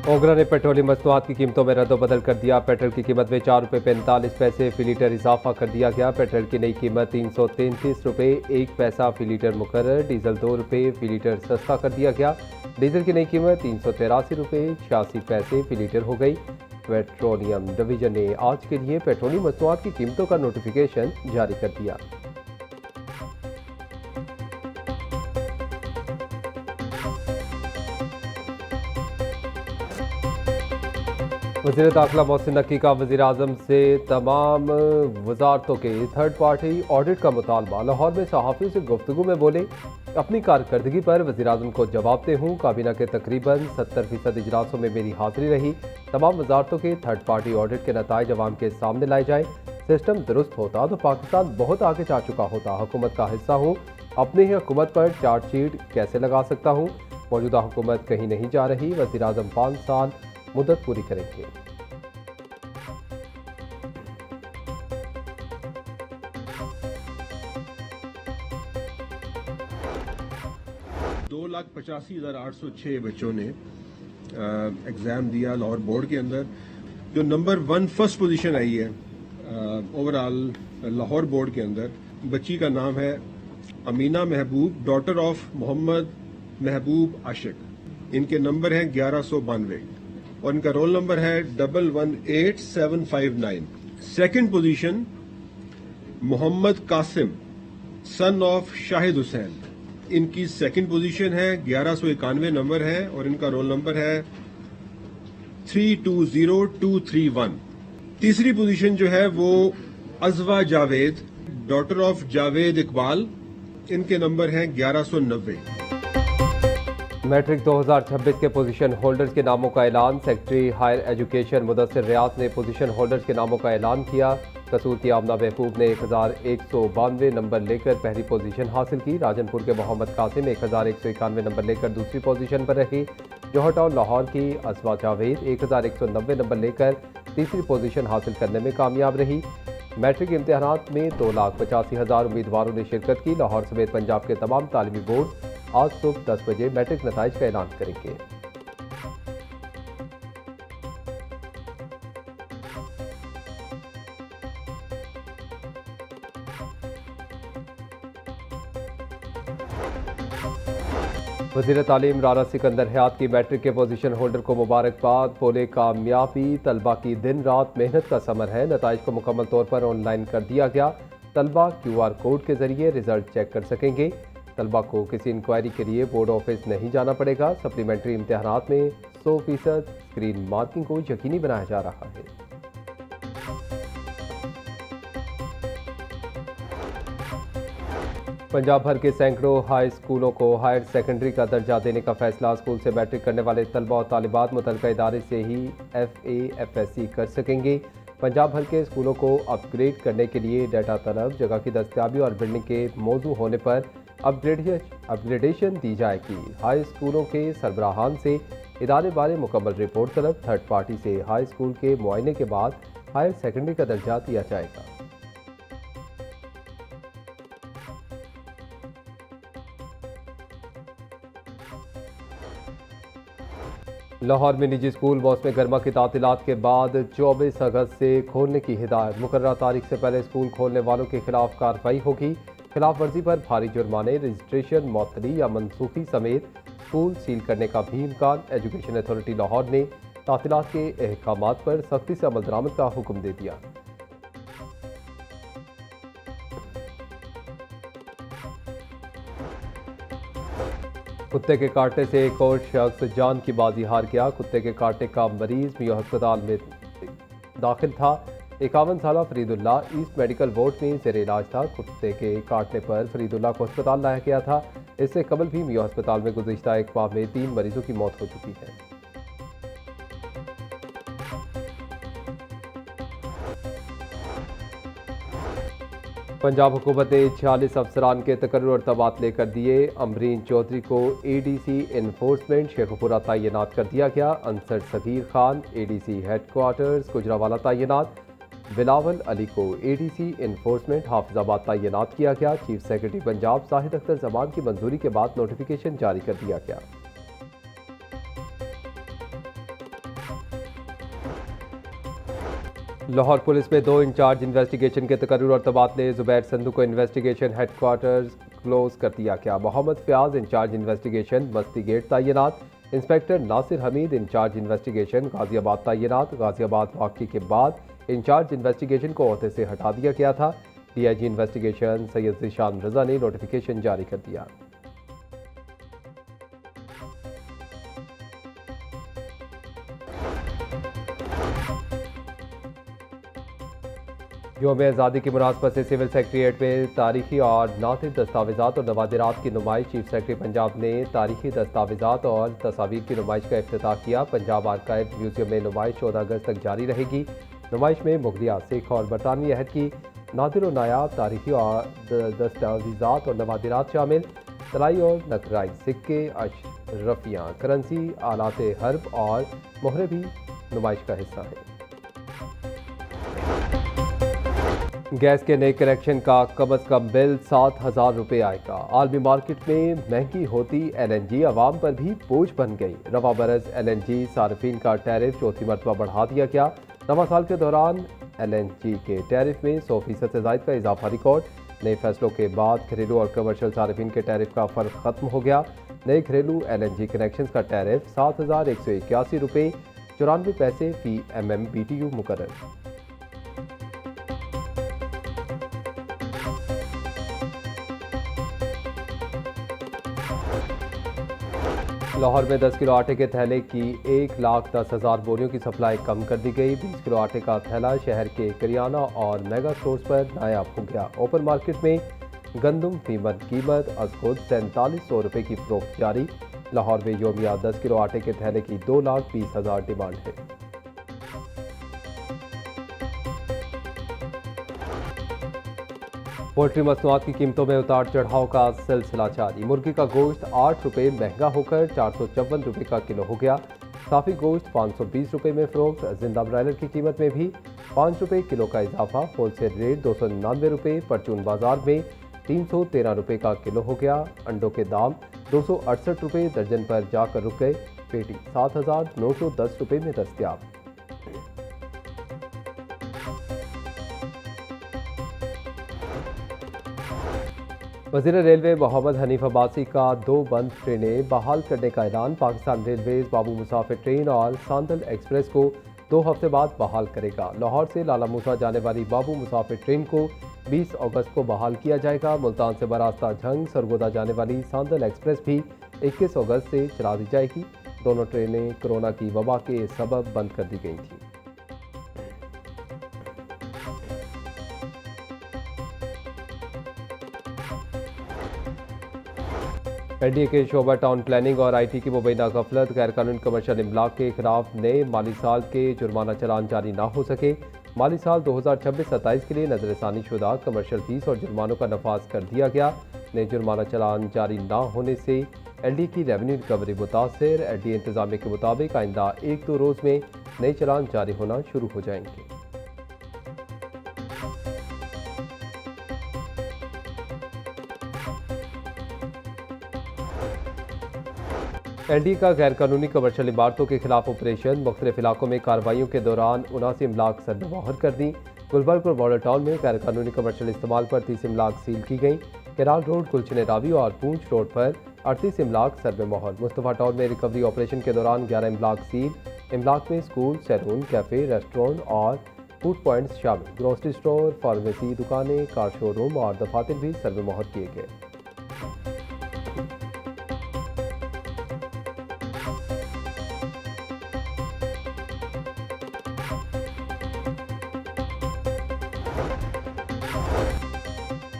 ओगरा ने पेट्रोलियम मसनूआत की कीमतों में रद्दबदल कर दिया। पेट्रोल की कीमत में ₹4.45 फी लीटर इजाफा कर दिया गया। पेट्रोल की नई कीमत ₹333.1 फी लीटर मुकर्रर। डीजल ₹2 फी लीटर सस्ता कर दिया गया। डीजल की नई कीमत ₹383.86 फी लीटर हो गई। पेट्रोलियम डिवीजन ने आज के लिए पेट्रोलियम मसनूआत की कीमतों का नोटिफिकेशन जारी कर दिया। वज़ीर दाखिला मोहसिन नकवी का वज़ीर आज़म से तमाम वजारतों के थर्ड पार्टी ऑडिट का मुतालबा। लाहौर में सहाफ़ियों से गुफ्तगू में बोले, अपनी कारकर्दगी पर वज़ीर आज़म को जवाब दे हूँ। काबीना के तकरीबन 70% इजलासों में मेरी हाजिरी रही। तमाम वजारतों के थर्ड पार्टी ऑडिट के नताइज अवाम के सामने लाए जाए। सिस्टम दुरुस्त होता तो पाकिस्तान बहुत आगे जा चुका होता। हुकूमत का हिस्सा हूँ, अपनी ही हुकूमत पर चार्जशीट कैसे लगा सकता हूँ। मौजूदा हुकूमत कहीं नहीं जा रही। वज़ीर आज़म 5 साल मुद्दत पूरी करेंगे। $2,85,806 बच्चों ने एग्ज़ाम दिया लाहौर बोर्ड के अंदर। जो नंबर 1 फर्स्ट पोजीशन आई है ओवरऑल लाहौर बोर्ड के अंदर, बच्ची का नाम है अमीना महबूब, डॉटर ऑफ मोहम्मद महबूब आशिक। इनके नंबर हैं 1192 और इनका रोल नंबर है 118759। Second position Mohammad Qasim, son of Shahid Hussain. इनकी सेकंड पोजीशन है, 1191 नंबर है और इनका रोल नंबर है 320231। तीसरी पोजीशन जो है वो अजवा जावेद, डॉटर ऑफ जावेद इकबाल। इनके नंबर हैं 1190। मैट्रिक 2026 के पोजीशन होल्डर्स के नामों का ऐलान। सेक्रेटरी हायर एजुकेशन मुदस्सिर रियाज ने पोजीशन होल्डर्स के नामों का ऐलान किया। कसूर की आमना महबूब ने 1192 नंबर लेकर पहली पोजीशन हासिल की। राजनपुर के मोहम्मद कासिम 1191 नंबर लेकर दूसरी पोजीशन पर रहे। जौहर टाउन लाहौर की अजवा जावेद 1190 नंबर लेकर तीसरी पोजीशन हासिल करने में कामयाब रही। मैट्रिक इम्तिहानात में 2,85,000 उम्मीदवारों ने शिरकत की। लाहौर समेत पंजाब के तमाम तालीमी बोर्ड आज सुबह 10 बजे मैट्रिक नताइज का ऐलान करेंगे। वज़ीर तालीम राना सिकंदर हयात की मैट्रिक के पोजीशन होल्डर को मुबारकबाद। बोले, कामयाबी तलबा की दिन रात मेहनत का समर है। नताइज को मुकम्मल तौर पर ऑनलाइन कर दिया गया। तलबा QR कोड के जरिए रिजल्ट चेक कर सकेंगे। तलबा को किसी इंक्वायरी के लिए बोर्ड ऑफिस नहीं जाना पड़ेगा। सप्लीमेंट्री इम्तिहानात में 100% स्क्रीन मार्किंग को यकीनी बनाया जा रहा है। पंजाब भर के सैकड़ों हाई स्कूलों को हायर सेकेंडरी का दर्जा देने का फैसला। स्कूल से मैट्रिक करने वाले तलबा और तालिबात मुतल्लिका इदारे से ही FA FSC कर सकेंगे। पंजाब भर के स्कूलों को अपग्रेड करने के लिए डाटा तलब, जगह की दस्तियाबी और बिल्डिंग के मौजू होने पर अपग्रेडेशन दी जाएगी। हाई स्कूलों के सरबराहान से इदारे बारे मुकम्मल रिपोर्ट तलब। थर्ड पार्टी से हाई स्कूल के मुआयने के बाद हायर सेकेंडरी का दर्जा दिया जाएगा। लाहौर में निजी स्कूल मौसम गर्मा की तातीलात के बाद 24 अगस्त से खोलने की हिदायत। मुकर्ररा तारीख से पहले स्कूल खोलने वालों के खिलाफ कार्रवाई होगी। खिलाफ वर्जी पर भारी जुर्माने, रजिस्ट्रेशन मुअत्तली या मनसूखी समेत स्कूल सील करने का भी इम्कान। एजुकेशन अथॉरिटी लाहौर ने तातीलात के अहकामात पर सख्ती से अमल दरामद का हुक्म दे दिया। कुत्ते के काटने से एक और शख्स जान की बाजी हार गया। कुत्ते के काटने का मरीज मियां अस्पताल में दाखिल था। 51 साला फरीदुल्ला ईस्ट मेडिकल वार्ड में जेर इलाज था। कुत्ते के काटने पर फरीदुल्ला को अस्पताल लाया गया था। इससे कबल भी मियां अस्पताल में गुज़िश्ता एक माह में 3 मरीजों की मौत हो चुकी है। पंजाब हुकूमत ने 46 अफसरान के तकर्रुर और तबादले कर दिए। अमरीन चौधरी को ADC इन्फोर्समेंट शेखुपुरा तैनात कर दिया गया। अंसर सगीर खान ADC हेडक्वार्टर्स गुजरावाला तैनात। बिलावल अली को ADC इन्फोर्समेंट हाफिजाबाद तैनात किया गया। चीफ सेक्रेटरी पंजाब जाहिद अख्तर जमान की मंजूरी के बाद नोटिफिकेशन जारी कर दिया गया। लाहौर पुलिस में 2 इंचार्ज इन्वेस्टिगेशन के तकर्रुर और तबादले। जुबैर संधू को इन्वेस्टिगेशन हेडक्वार्टर्स क्लोज कर दिया गया। Mohammad Fayaz incharge investigation Masti gate तैनात। Inspector Nasir Hamid incharge investigation Ghaziabad तैनात। गाजियाबाद वाक़े के बाद इंचार्ज इन्वेस्टिगेशन को ओहदे से हटा दिया गया था। DIG इन्वेस्टिगेशन सैयद ज़ीशान रज़ा ने नोटिफिकेशन जारी कर दिया। यौम आज़ादी की मुनासबत से सिविल सेक्रेटरीट में तारीखी और नातिक दस्तावेज़ात और नवादिरात की नुमाइश। चीफ सेक्रेटरी पंजाब ने तारीखी दस्तावेज़ात और तस्वीर की नुमाइश का इफ्तिताह किया। पंजाब आर्काइव म्यूजियम में नुमाइश 14 अगस्त तक जारी रहेगी। नुमाइश में मुगलिया, सिख और बरतानवी अहद की नादिर और नायाब तारीखी और दस्तावेज़ात और नवादिरात शामिल। तलाई और नकराई सिक्के, अशरफियाँ, करेंसी, आलात हर्ब और मोहरे भी नुमाइश का हिस्सा हैं। गैस के नए कनेक्शन का कम से कम बिल 7,000 रुपये आएगा। आलमी मार्केट में महंगी होती LNG आवाम पर भी बोझ बन गई। रवा बरस LNG सार्फिन का टैरिफ चौथी मरतबा बढ़ा दिया गया। नवा साल के दौरान LNG के टैरिफ में 100% से ज़ायद का इजाफा रिकॉर्ड। नए फैसलों के बाद घरेलू और कमर्शियल सार्फिन के टैरिफ का फ़र्क ख़त्म हो गया। नए घरेलू LNG कनेक्शन का टैरिफ 7,181 रुपये 94 पैसे फी MMBTU मुकर्रर। लाहौर में 10 किलो आटे के थैले की 1,10,000 बोरियों की सप्लाई कम कर दी गई। 20 किलो आटे का थैला शहर के करियाना और मेगा स्टोर्स पर नायाब हो गया। ओपन मार्केट में गंदम फीमत कीमत अज खुद 4700 रुपये की फरोख्त जारी। लाहौर में योमिया 10 किलो आटे के थैले की 2,20,000 डिमांड है। पोल्ट्री मसनूआत की कीमतों में उतार चढ़ाव का सिलसिला जारी। मुर्गी का गोश्त 8 रुपये महंगा होकर 454 रुपये का किलो हो गया। साफी गोश्त 520 रुपये में फरोख्त। जिंदा ब्रायलर की कीमत में भी 5 रुपये किलो का इजाफा। होलसेल रेट 299 रुपये। परचून बाजार में 313 रुपये का किलो हो गया। अंडों के दाम 268 रुपये दर्जन पर जाकर रुक गए। पेटी 7,910 रुपये में दस्तयाब। वज़ीर रेलवे मोहम्मद हनीफ अब्बासी का 2 बंद ट्रेनें बहाल करने का ऐलान। पाकिस्तान रेलवेज बाबू मुसाफिर ट्रेन और सांदल एक्सप्रेस को 2 हफ्ते बाद बहाल करेगा। लाहौर से लाला मूसा जाने वाली बाबू मुसाफिर ट्रेन को 20 अगस्त को बहाल किया जाएगा। मुल्तान से बरास्ता झंग सरगोदा जाने वाली सांदल एक्सप्रेस भी 21 अगस्त से चला दी जाएगी। दोनों ट्रेनें कोरोना की वबा के सबब बंद कर दी गई थीं। NDA के शोबा टाउन प्लानिंग और IT की मुबैना गफलत, गैर कानूनी कमर्शियल इमलाक के खिलाफ नए माली साल के जुर्माना चलान जारी ना हो सके। माली साल 2026-27 के लिए नजरसानी शुदा कमर्शियल फीस और जुर्मानों का नफाज कर दिया गया। नए जुर्माना चलान जारी ना होने से LD की रेवेन्यू रिकवरी मुतासर। LD इंतजामिया के मुताबिक आइंदा 1-2 रोज़ में नए चलान जारी होना शुरू हो जाएंगे। NDA का गैर कानूनी कमर्शियल इमारतों के खिलाफ ऑपरेशन। मुख्तलिफ इलाकों में कार्रवाइयों के दौरान 79 इमलाक सरबमोहर कर दी। गुलबर्ग और बॉर्डर टाउन में गैर कानूनी कमर्शियल इस्तेमाल पर 30 इमलाक सील की गई। केराल रोड, गुलशन रावी और पूंछ रोड पर 38 इमलाक सरबमोहर। मुस्तफा टाउन में रिकवरी ऑपरेशन के दौरान 11 इमलाक सील। इमलाक में स्कूल, सैलून, कैफे, रेस्टोरेंट और फूड पॉइंट्स शामिल। ग्रोसरी स्टोर, फार्मेसी दुकानें, कार शोरूम और दफातर भी सरबमोहर किए गए।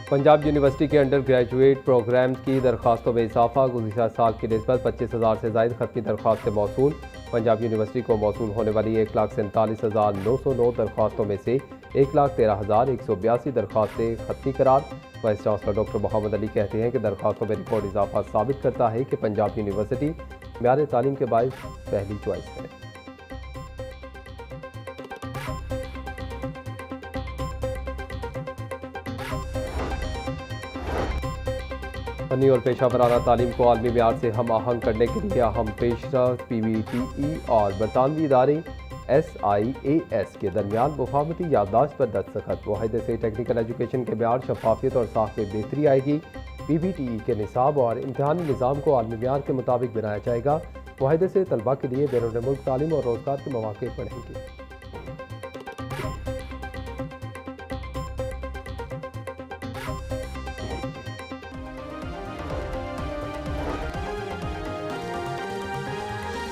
पंजाब यूनिवर्सिटी के अंडर ग्रेजुएट प्रोग्राम्स की दरख्वास्तों में इजाफा। गुज़िश्ता साल की निस्बत 25,000 से ज़ायद खत्मी दरख्वास्तें मौसूल। पंजाब यूनिवर्सिटी को मौसूल होने वाली 1,47,909 दरख्वास्तों में से 1,13,182 दरख्वास्तें खत्मी करार। Vice chancellor doctor Mohammad Ali कहते हैं कि दरख्वास्तों में रिकॉर्ड इजाफा साबित करता है कि पंजाब यूनिवर्सिटी म्यार तालीम के बायस पहली चॉइस है। फनी और पेशा वराना तालीम को आलमी म्यार से हम आहंग करने के लिए अहम पेशरफ्त PBTE और बरतानवी इदारे SIAS के दरमियान मुफाहमती याददाश्त पर दस्तखत। मुआहदे से टेक्निकल एजुकेशन के म्यार, शफाफियत और साख में बेहतरी आएगी। PBTE के निसाब और इम्तहानी निज़ाम को आलमी म्यार के मुताबिक बनाया जाएगा। मुआहदे से तलबा के लिए बैरून मुल्क तालीम और रोज़गार के मौक़े बढ़ेंगे।